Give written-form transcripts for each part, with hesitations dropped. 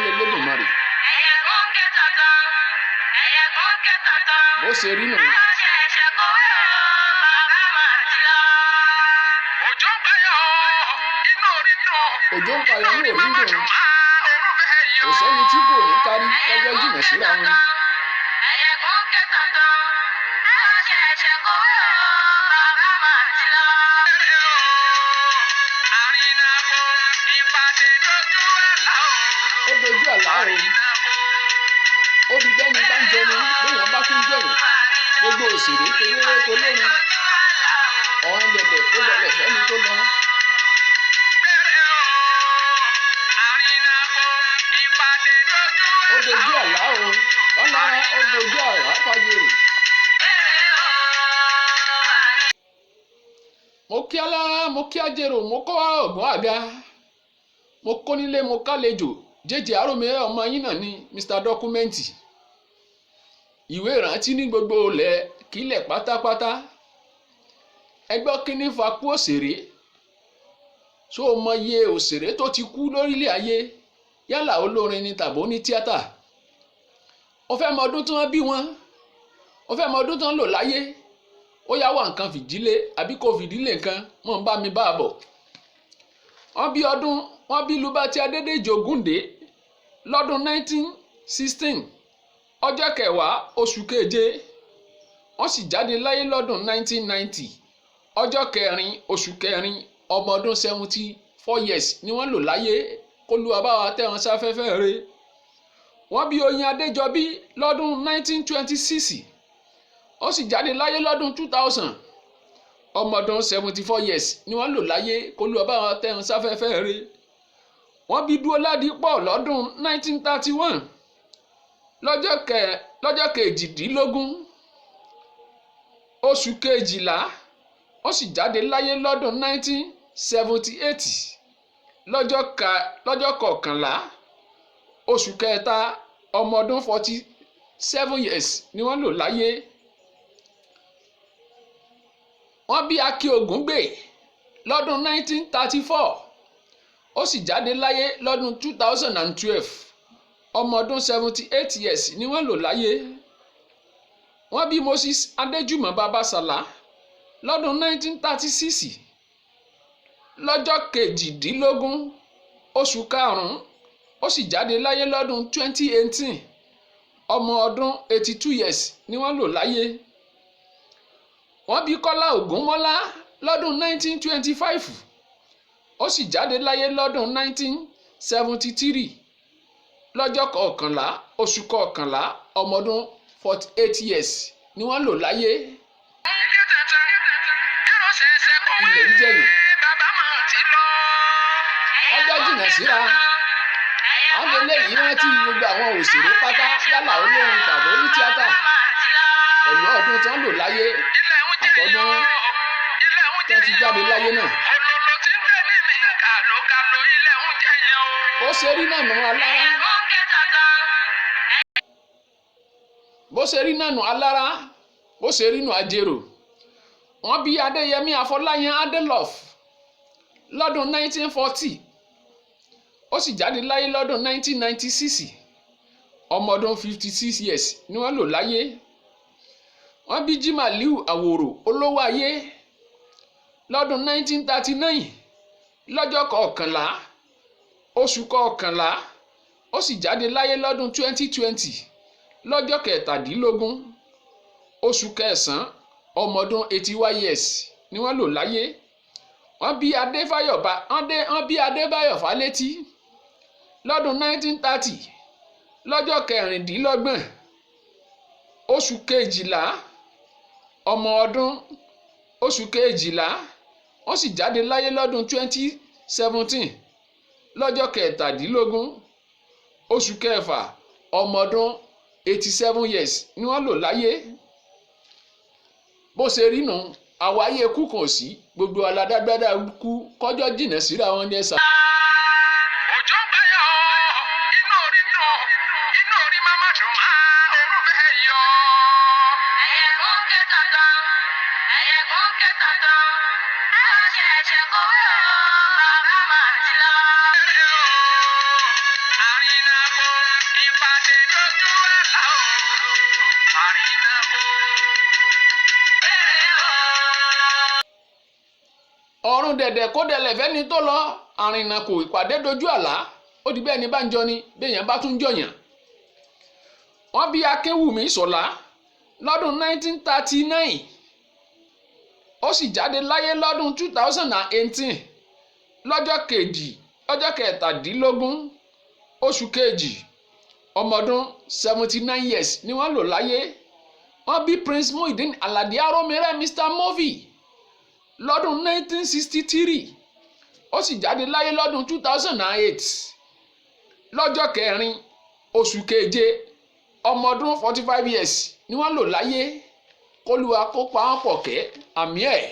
lẹ́lẹ́dùnmarè. bó ṣe rí nù. òjò ń payọ̀ ní òrí ń dùn. kò sẹ́ni tí kò ní kárí ọjọ́ jìnnà síra wọn. ó dojú àlá o. ó di bẹ́ni bá ń jẹni béèyàn bá tún jẹ̀yìn. gbogbo òṣèré tolóró tolórin. ọ̀hún dẹ̀dẹ̀ kó dẹ̀lẹ̀ fẹ́ni tó lọ. ó dojú àlá o. wọ́n lára ó dojú àlá fàjèrè. mo kí alára mo kí ajérò mo kọ́ ọ̀gbọ́n àga. mo kó nílé mo kálejò jẹjẹ àròmìíràn ọmọ yín náà ní Mr. Dọ́kúmẹ́ǹtì. ìwé ìrántí ní gbogbo ilẹ̀ kílẹ̀ pátápátá. ẹgbẹ́ kínní fakú òṣèré. ṣó o mọ iye òṣèré tó ti kú lórílẹ̀ ayé yálà olórin ni tàbí oní tíátà. o fẹ́ mọ ọdún tí wọ́n bí wọn. o fẹ́ mọ ọdún tí wọ́n lò láyé. ó yá wá nǹkan fìdílé àbí kò fìdílé nǹkan mọ̀ ń bá mi bá a bọ̀. wọ́n bí Lúbàtí Adédèjì Ògúndé lọ́dún 1916 ọjọ́ kẹwàá oṣù keje. wọ́n sì jáde láyé lọ́dún 1990 ọjọ́ kẹrin oṣù kẹrin ọmọ ọdún 74 years ni wọ́n lò láyé k'Olúwa bá wa tẹ́ wọn sáfẹ́fẹ́ rẹ̀. wọ́n bí Oyin Adéjọbí lọ́dún 1926 ó sì jáde láyé lọ́dún 2000 ọmọ ọdún 74 years ni wọ́n lò láyé k'Olúwa bá wa tẹ́ wọn sáfẹ́fẹ́ rẹ̀. wọ́n bí Dúóládipọ̀ lọ́dún 1931 lọ́jọ́ kejìdínlógún oṣù kejìlá ó sì jáde láyé lọ́dún 1978 lọ́jọ́ kọkànlá oṣù kẹta ọmọ ọdún 47 years ni wọ́n lò láyé. wọ́n bí Akin Ògúngbè lọ́dún 1934 ó sì jáde láyé lọ́dún 2012 ọmọ ọdún 78 years ni wọ́n lò láyé. wọ́n bí Moses Adéjùmọ̀ Babásàlá lọ́dún 1936 lọ́jọ́ kejìdínlógún oṣù karùn-ún ó sì jáde láyé lọ́dún 2018 ọmọ ọdún 82 years ni wọ́n lò láyé. wọ́n bí Kọ́lá Ògúnmọ́lá lọ́dún 1925 ó sì jáde láyé lọ́dún 1973 lọ́jọ́ kọkànlá oṣù kọkànlá ọmọ ọdún 48 years ni wọ́n lò láyé. ilẹ̀ ń jẹ̀yìn ọjọ́ jìnnà síra. àwọn eléyìí rántí gbogbo àwọn òṣèré pátá yálà olórin tàbí oní tíátà pẹ̀lú ọdún tí wọ́n lò láyé àtọ́dún tí wọ́n ti jáde láyé náà. bó ṣe rí náà nù alára. bó ṣe rí náà nù alára bó ṣe rí nù ajérò. wọ́n bí Adéyẹmí Afọláyan Adélọ́f lọ́dún 1940 ó sì jáde láyé lọ́dún 1996 ọmọ ọdún 56 years ni wọ́n lò láyé. wọ́n bí Jimaliu Àwòrò Olówó Ayé lọ́dún 1939 lọ́jọ́ kọkànlá oṣù kọkànlá ó sì jáde láyé lọ́dún 2020 lọ́jọ́ kẹtàdínlógún oṣù kẹsàn-án ọmọ ọdún 81 years ni wọ́n lò láyé. wọ́n bí Adébáyọ̀ Fálétí lọ́dún 1930 lọ́jọ́ kẹrìndínlọ́gbọ̀n oṣù kejìlá ọmọ ọdún oṣù kejìlá wọ́n sì jáde láyé lọ́dún 2017 lọ́jọ́ kẹtàdínlógún oṣù kẹfà ọmọ ọdún 87 years ni wọ́n lò láyé. bó ṣe rí nù àwáyé kú kàn sí gbogbo aládágbádá kú kọjọ́ jìnnà síra wọn ní ẹ̀sà. òjò ń báyọ̀ inú orí dùn inú orí máma dùn máa orú bẹ́ẹ̀ yọ. ẹyẹ kò ń ké tantan ẹyẹ kò ń ké tantan ṣẹ̀ṣẹ̀ kọ̀wé o bàbá máa ti lọ. àrìnà dẹ̀dẹ̀ kó dẹlẹ̀ fẹ́ni tó lọ àrìnà kò ìpàdé dojú àlá ó di bẹ́ẹ̀ ni bá ń jọ ni béèyàn bá tún jọyàn. wọ́n bí Akínwùmí Ṣọlá lọ́dún 1939 ó sì jáde láyé lọ́dún 2018 lọ́jọ́ kẹtàdínlógún oṣù kejì ọmọdún 79 years ni wọ́n lò láyé. wọ́n bí Prince Muideen Aládé Arómiré Mr Movie lọ́dún 1963 ó sì jáde láyé lọ́dún 2008 lọ́jọ́ kẹrin oṣù keje ọmọdún 45 years ni wọ́n lò láyé. kólúwa kó pa wọ́n pọ̀ kẹ́ àmì ẹ̀.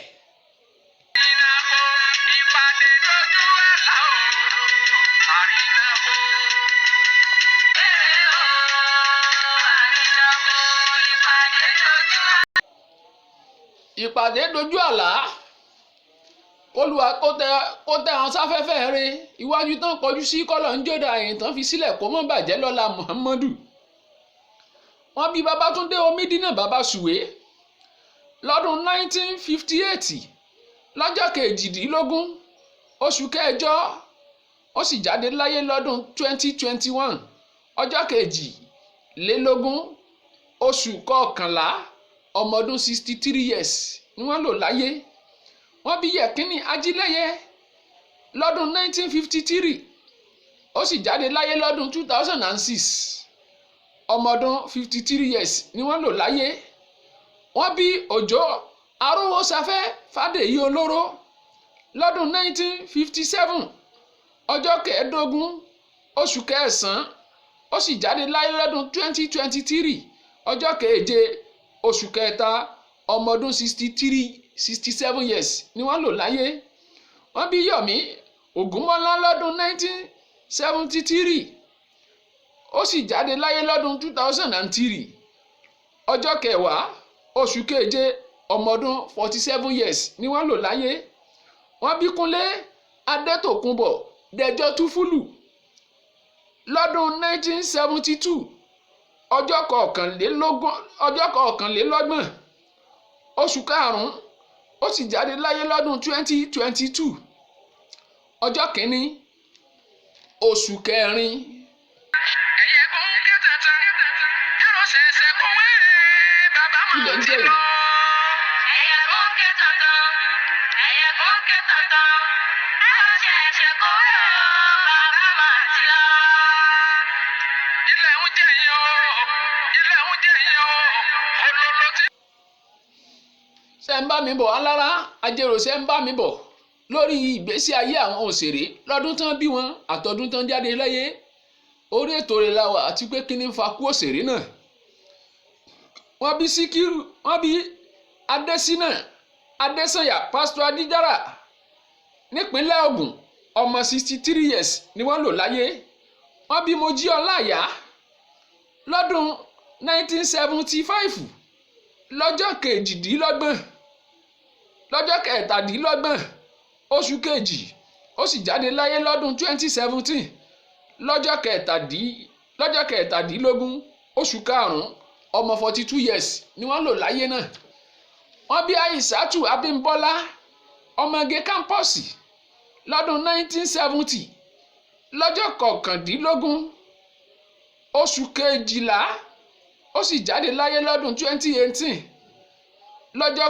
ìpàdé dojú àlá Olúwa kó tẹ àwọn sáfẹ́fẹ́ rẹ̀ iwájú tán kọjú sí kọ́lọ̀ ń jòdà ẹ̀yìn tán fi sílẹ̀ kó mọ́ bàjẹ́ lọ́la Muhammadu. wọ́n bí Babátúndé Omídínà Bàbá Sùwé lọ́dún 1958 lọ́jọ́ kejìdínlógún oṣù kẹjọ ó sì jáde láyé lọ́dún 2021 ọjọ́ kejìlélógún oṣù kọkànlá ọmọdún 63 years ni wọ́n lò láyé. wọ́n bí Yẹ̀kínní Ajílẹ́yẹ lọ́dún 1953 ó sì jáde láyé lọ́dún 2006 ọmọdún 53 years ni wọ́n lò láyé. wọ́n bí Òjó Arówósafẹ́ Fádèyí Olóró lọ́dún 1957 ọjọ́ kẹẹ̀ẹ́dógún oṣù kẹsàn-án ó sì jáde láyé lọ́dún 2023 ọjọ́ keje oṣù kẹta ọmọdún 67 years ni wọ́n lò láyé. wọ́n bí Yọ̀mí Ògúnmọ́lá lọ́dún 1973 ó sì jáde láyé lọ́dún 2003 ọjọ́ kẹwàá oṣù keje ọmọdún 47 years ni wọ́n lò láyé. wọ́n bí Kúnlé Adétòkunbọ̀ Dẹjọ́ Túfúlù lọ́dún 1972 ọjọ́ kọkànlélọ́gbọ̀n oṣù karùn-ún ó sì jáde láyé lọ́dún 2022 ọjọ́ kìíní oṣù kẹrin. ilẹ̀ ń jẹ̀yìn. ṣe ń bá mi bọ̀ alára ajérò ṣe ń bá mi bọ̀ lórí ìgbésí ayé àwọn òṣèré lọ́dún tán bí wọn àtọdún tán jáde láyé orí ètò rẹ̀ la wà àti pé kí ni ń fa kú òṣèré náà. wọ́n bí Síkírù wọ́n bí Adésínà Adésànyà Pásítọ̀ Adíjára nípínlẹ̀ Ògùn ọmọ 63 years ni wọ́n lò láyé. wọ́n bí Mojí Ọláìyá lọ́dún 1975 lọ́jọ́ kẹtàdínlọ́gbọ̀n oṣù kejì ó sì jáde láyé lọ́dún 2017 lọ́jọ́ kẹtàdínlógún oṣù karùn-ún ọmọ 42 years ni wọ́n lò láyé náà. wọ́n bí Àìsàtù Abímbọ́lá ọmọge kámpọ́ọ̀sì lọ́dún 1970 lọ́jọ́ kọkàndínlógún oṣù kejìlá ó sì jáde láyé lọ́dún 2018 lọ́jọ́